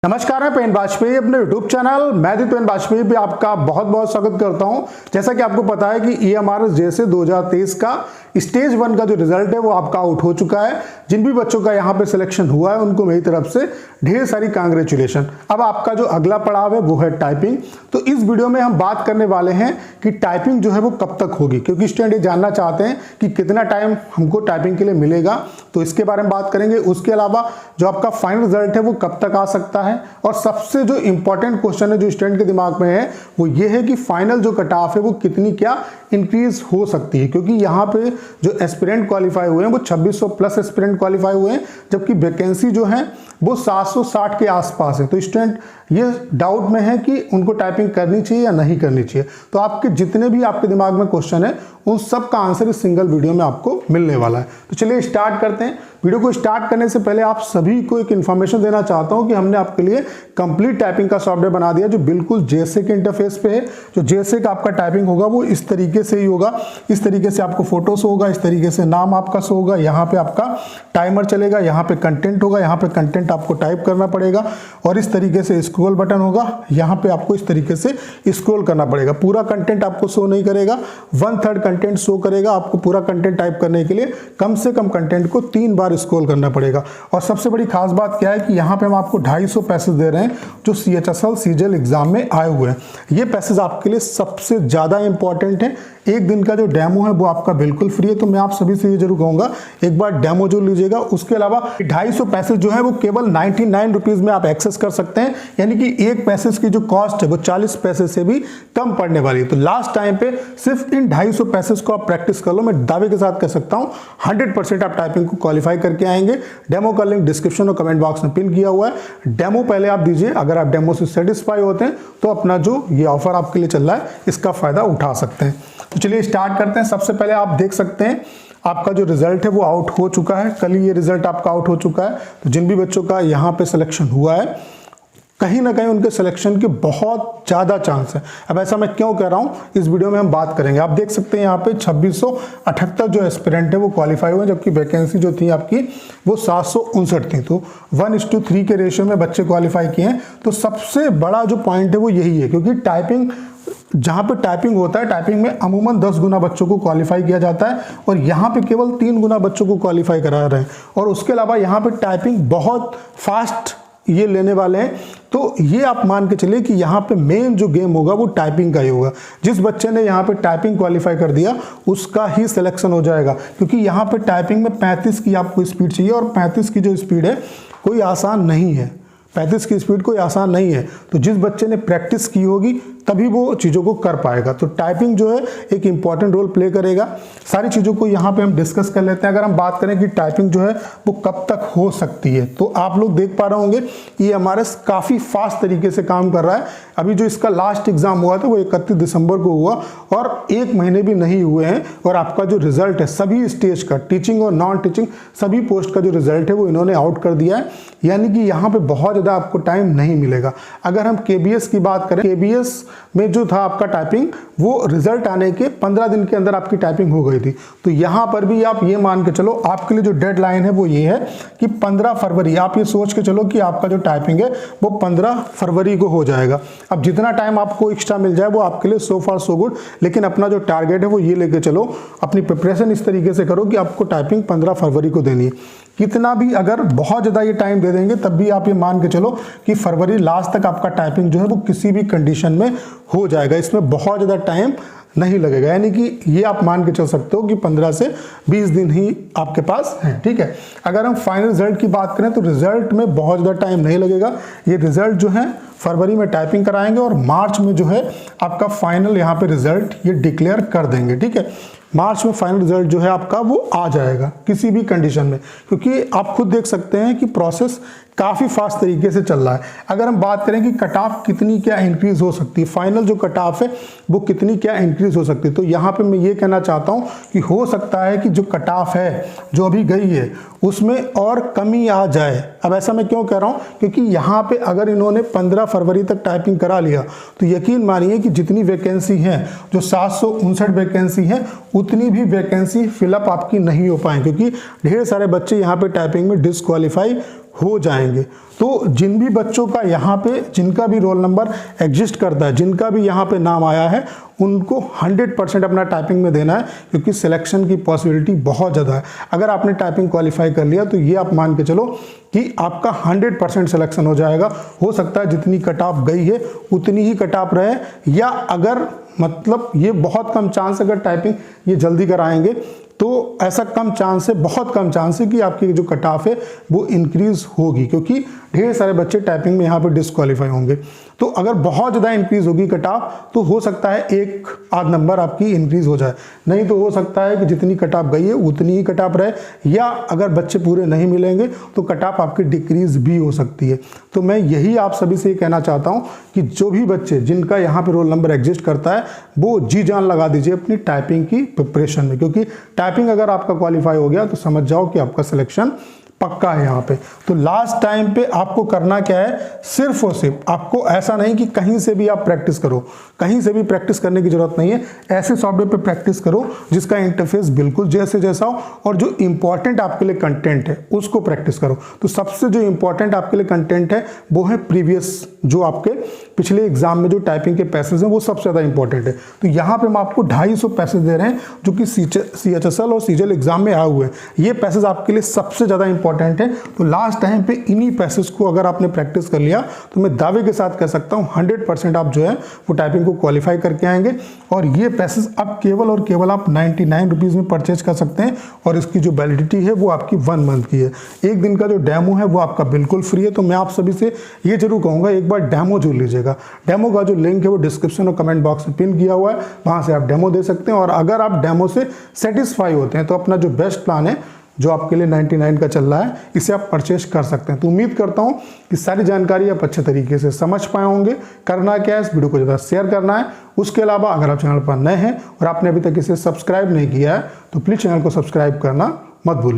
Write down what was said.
नमस्कार, मैं पेन वाजपेयी अपने यूट्यूब चैनल मैथिली पेन वाजपेयी पे आपका बहुत बहुत स्वागत करता हूं। जैसा कि आपको पता है कि EMRS जैसे 2023 का स्टेज 1 का जो रिजल्ट है वो आपका आउट हो चुका है। जिन भी बच्चों का यहाँ पे सिलेक्शन हुआ है उनको मेरी तरफ से ढेर सारी कांग्रेचुलेशन। अब आपका जो अगला पड़ाव है वो है टाइपिंग। तो इस वीडियो में हम बात करने वाले हैं कि टाइपिंग जो है वो कब तक होगी, क्योंकि स्टूडेंट ये जानना चाहते हैं कि कितना टाइम हमको टाइपिंग के लिए मिलेगा, तो इसके बारे में बात करेंगे। उसके अलावा जो आपका फाइनल रिजल्ट है वो कब तक आ सकता है, और सबसे जो इंपॉर्टेंट क्वेश्चन है जो स्टूडेंट के दिमाग में है वो ये है कि फाइनल जो कट ऑफ है वो कितनी क्या इंक्रीज हो सकती है, क्योंकि यहाँ पे जो एस्पिरेंट क्वालिफाई हुए हैं वो 2600 प्लस एस्पिरेंट क्वालिफाई हुए हैं, जबकि वैकेंसी जो है वो 760 के आसपास है। तो स्टूडेंट ये डाउट में है कि उनको टाइपिंग करनी चाहिए या नहीं करनी चाहिए। तो आपके जितने भी आपके दिमाग में क्वेश्चन है उन सब का आंसर इस सिंगल वीडियो में आपको मिलने वाला है। तो चलिए स्टार्ट करते हैं। वीडियो को स्टार्ट करने से पहले आप सभी को एक इन्फॉर्मेशन देना चाहता हूं कि हमने आपके लिए कंप्लीट टाइपिंग का सॉफ्टवेयर बना दिया जो बिल्कुल जैसे के इंटरफेस पे है। जो जैसे का आपका टाइपिंग होगा वो इस तरीके से ही होगा। इस तरीके से आपको फोटो शो होगा, इस तरीके से नाम आपका शो होगा, यहाँ पे आपका टाइमर चलेगा, यहाँ पे कंटेंट होगा, यहाँ पे कंटेंट आपको टाइप करना पड़ेगा, और इस तरीके से स्क्रॉल बटन होगा, यहाँ पे आपको इस तरीके से स्क्रॉल करना पड़ेगा। पूरा कंटेंट आपको शो नहीं करेगा, 1/3 कंटेंट शो करेगा। आपको पूरा कंटेंट टाइप करने के लिए कम से कम कंटेंट को 3 बार स्क्रॉल करना पड़ेगा। और सबसे बड़ी खास बात क्या है कि यहाँ पे हम आपको 250 पैसेज दे रहे हैं जो CHSL CGL एग्जाम में आए हुए हैं। ये पैसेज आपके लिए सबसे ज्यादा इंपॉर्टेंट है। एक दिन का जो डेमो है वो आपका बिल्कुल फ्री है, तो मैं आप सभी से ये जरूर कहूंगा एक बार डेमो जो लीजिएगा। उसके अलावा 250 पैसेज जो है वो केवल 99 रुपीज में आप एक्सेस कर सकते हैं, यानी कि एक पैसेज की जो कॉस्ट है वो 40 पैसे से भी कम पड़ने वाली है। तो लास्ट टाइम पे सिर्फ इन 250 पैसेज को आप प्रैक्टिस कर लो। मैं दावे के साथ कह सकता हूं 100% आप टाइपिंग को क्वालिफाई करके आएंगे। डेमो का लिंक डिस्क्रिप्शन और कमेंट बॉक्स में पिन किया हुआ है। डेमो पहले आप दीजिए, अगर आप डेमो से सेटिस्फाई होते हैं तो अपना जो ये ऑफर आपके लिए चल रहा है इसका फायदा उठा सकते हैं। तो चलिए स्टार्ट करते हैं। सबसे पहले आप देख सकते हैं आपका जो रिजल्ट है वो आउट हो चुका है। कल ही ये रिजल्ट आपका आउट हो चुका है। तो जिन भी बच्चों का यहाँ पे सिलेक्शन हुआ है कहीं ना कहीं उनके सिलेक्शन के बहुत ज़्यादा चांस है। अब ऐसा मैं क्यों कह रहा हूँ इस वीडियो में हम बात करेंगे। आप देख सकते हैं यहाँ पे 2678 जो एस्पिरेंट है वो क्वालिफाई हुए, जबकि वैकेंसी जो थी आपकी वो 759 थी। तो 1:3 के रेशियो में बच्चे क्वालिफाई किए हैं। तो सबसे बड़ा जो पॉइंट है वो यही है, क्योंकि टाइपिंग जहां पे टाइपिंग होता है, टाइपिंग में अमूमन 10 गुना बच्चों को क्वालिफाई किया जाता है, और यहाँ पे केवल 3 गुना बच्चों को क्वालिफाई करा रहे हैं। और उसके अलावा यहाँ पे टाइपिंग बहुत फास्ट ये लेने वाले हैं। तो ये आप मान के चलिए कि यहाँ पे मेन जो गेम होगा वो टाइपिंग का ही होगा। जिस बच्चे ने यहाँ पे टाइपिंग क्वालिफाई कर दिया उसका ही सिलेक्शन हो जाएगा, क्योंकि यहाँ पे टाइपिंग में 35 की आपको स्पीड चाहिए, और 35 की जो स्पीड है कोई आसान नहीं है। 35 की स्पीड कोई आसान नहीं है। तो जिस बच्चे ने प्रैक्टिस की होगी तभी वो चीज़ों को कर पाएगा। तो टाइपिंग जो है एक इंपॉर्टेंट रोल प्ले करेगा। सारी चीज़ों को यहाँ पे हम डिस्कस कर लेते हैं। अगर हम बात करें कि टाइपिंग जो है वो कब तक हो सकती है, तो आप लोग देख पा रहे होंगे ये हमारे काफ़ी फास्ट तरीके से काम कर रहा है। अभी जो इसका लास्ट एग्जाम हुआ था वो 31 दिसंबर को हुआ, और 1 महीने भी नहीं हुए हैं, और आपका जो रिजल्ट है सभी स्टेज का, टीचिंग और नॉन टीचिंग सभी पोस्ट का जो रिजल्ट है वो इन्होंने आउट कर दिया है। यानी कि यहाँ पे बहुत ज़्यादा आपको टाइम नहीं मिलेगा। अगर हम KBS की बात करें, KBS में जो था आपका टाइपिंग वो रिजल्ट आने के 15 दिन के अंदर आपकी टाइपिंग हो गई थी। तो यहाँ पर भी आप ये मान के चलो आपके लिए जो डेडलाइन है वो ये है कि 15 फरवरी, आप ये सोच के चलो कि आपका जो टाइपिंग है वो 15 फरवरी को हो जाएगा। अब जितना टाइम आपको एक्स्ट्रा मिल जाए वो आपके लिए सो फार सो गुड, लेकिन अपना जो टारगेट है वो ये लेके चलो, अपनी प्रिपरेशन इस तरीके से करो कि आपको टाइपिंग 15 फरवरी को देनी है। कितना भी अगर बहुत ज़्यादा ये टाइम दे देंगे तब भी आप ये मान के चलो कि फरवरी लास्ट तक आपका टाइपिंग जो है वो किसी भी कंडीशन में हो जाएगा। इसमें बहुत ज़्यादा टाइम नहीं लगेगा, यानी कि ये आप मान के चल सकते हो कि 15 से 20 दिन ही आपके पास है। ठीक है। अगर हम फाइनल रिजल्ट की बात करें तो रिजल्ट में बहुत ज़्यादा टाइम नहीं लगेगा। ये रिजल्ट जो है फरवरी में टाइपिंग कराएंगे, और मार्च में जो है आपका फाइनल यहाँ पे रिजल्ट ये डिक्लेयर कर देंगे। ठीक है। मार्च में फाइनल रिजल्ट जो है आपका वो आ जाएगा किसी भी कंडीशन में, क्योंकि आप खुद देख सकते हैं कि प्रोसेस काफ़ी फास्ट तरीके से चल रहा है। अगर हम बात करें कि कट ऑफ कितनी क्या इंक्रीज हो सकती है, फाइनल जो कट ऑफ है वो कितनी क्या इंक्रीज हो सकती है, तो यहाँ पे मैं ये कहना चाहता हूँ कि हो सकता है कि जो कट ऑफ है जो अभी गई है उसमें और कमी आ जाए। अब ऐसा मैं क्यों कह रहा हूँ, क्योंकि यहाँ पे अगर इन्होंने 15 फरवरी तक टाइपिंग करा लिया तो यकीन मानिए कि जितनी वैकेंसी है, जो 759 वैकेंसी है, उतनी भी वैकेंसी फिलअप आपकी नहीं हो पाए, क्योंकि ढेर सारे बच्चे यहाँ पे टाइपिंग में डिस्क्वालीफाई हो जाएंगे। तो जिन भी बच्चों का यहाँ पे, जिनका भी रोल नंबर एग्जिस्ट करता है, जिनका भी यहाँ पे नाम आया है, उनको 100% अपना टाइपिंग में देना है, क्योंकि सिलेक्शन की पॉसिबिलिटी बहुत ज़्यादा है। अगर आपने टाइपिंग क्वालिफाई कर लिया तो ये आप मान के चलो कि आपका 100% सिलेक्शन हो जाएगा। हो सकता है जितनी कट ऑफ गई है उतनी ही कट ऑफ रहे, या अगर मतलब ये बहुत कम चांस, अगर टाइपिंग ये जल्दी कराएंगे तो ऐसा कम चांस है, बहुत कम चांस है कि आपकी जो कट ऑफ है वो इंक्रीज होगी, क्योंकि ढेर सारे बच्चे टाइपिंग में यहाँ पे डिस्क्वालीफाई होंगे। तो अगर बहुत ज़्यादा इंक्रीज होगी कट ऑफ तो हो सकता है एक आध नंबर आपकी इंक्रीज हो जाए, नहीं तो हो सकता है कि जितनी कट ऑफ गई है उतनी ही कट ऑफ रहे, या अगर बच्चे पूरे नहीं मिलेंगे तो कट ऑफ आपकी डिक्रीज भी हो सकती है। तो मैं यही आप सभी से कहना चाहता हूँ कि जो भी बच्चे जिनका यहाँ पे रोल नंबर एग्जिस्ट करता है वो जी जान लगा दीजिए अपनी टाइपिंग की प्रिपरेशन में, क्योंकि टाइपिंग अगर आपका क्वालिफाई हो गया तो समझ जाओ कि आपका सिलेक्शन पक्का है यहाँ पे। तो लास्ट टाइम पे आपको करना क्या है, सिर्फ और सिर्फ आपको, ऐसा नहीं कि कहीं से भी आप प्रैक्टिस करो, कहीं से भी प्रैक्टिस करने की जरूरत नहीं है। ऐसे सॉफ्टवेयर पे प्रैक्टिस करो जिसका इंटरफेस बिल्कुल जैसे जैसा हो, और जो इंपॉर्टेंट आपके लिए कंटेंट है उसको प्रैक्टिस करो। तो सबसे जो इंपॉर्टेंट आपके लिए कंटेंट है वो है प्रीवियस, जो आपके पिछले एग्जाम में जो टाइपिंग के पैसेज हैं वो सबसे ज़्यादा इंपॉर्टेंट है। तो यहाँ पे हम आपको 250 पैसेज दे रहे हैं जो कि CHSL और CGL एग्जाम में आए हुए हैं। ये पैसेज आपके लिए सबसे ज़्यादा इंपॉर्टेंट है। तो लास्ट टाइम पे इन्हीं पैसेज को अगर आपने प्रैक्टिस कर लिया तो मैं दावे के साथ कह सकता हूँ 100% आप जो है वो टाइपिंग को क्वालिफाई करके आएंगे। और ये पैसेज अब केवल और केवल आप 99 रुपीज़ में परचेज कर सकते हैं, और इसकी जो वैलिडिटी है वो आपकी 1 मंथ की है। एक दिन का जो डेमो है वो आपका बिल्कुल फ्री है। तो मैं आप सभी से ये जरूर कहूँगा एक बार डेमो जोड़ लीजिएगा। डेमो का जो लिंक है वो डिस्क्रिप्शन और कमेंट बॉक्स में पिन किया हुआ है, वहाँ से आप डेमो दे सकते हैं। और अगर आप डेमो से सेटिस्फाई होते हैं तो अपना जो बेस्ट प्लान है जो आपके लिए 99 का चल रहा है, इसे आप परचेज कर सकते हैं। तो उम्मीद करता हूं कि सारी जानकारी आप अच्छे तरीके से समझ पाए होंगे। करना क्या है, इस वीडियो को ज़्यादा शेयर करना है। उसके अलावा अगर आप चैनल पर नए हैं और आपने अभी तक इसे सब्सक्राइब नहीं किया है तो प्लीज़ चैनल को सब्सक्राइब करना मत भूलिए।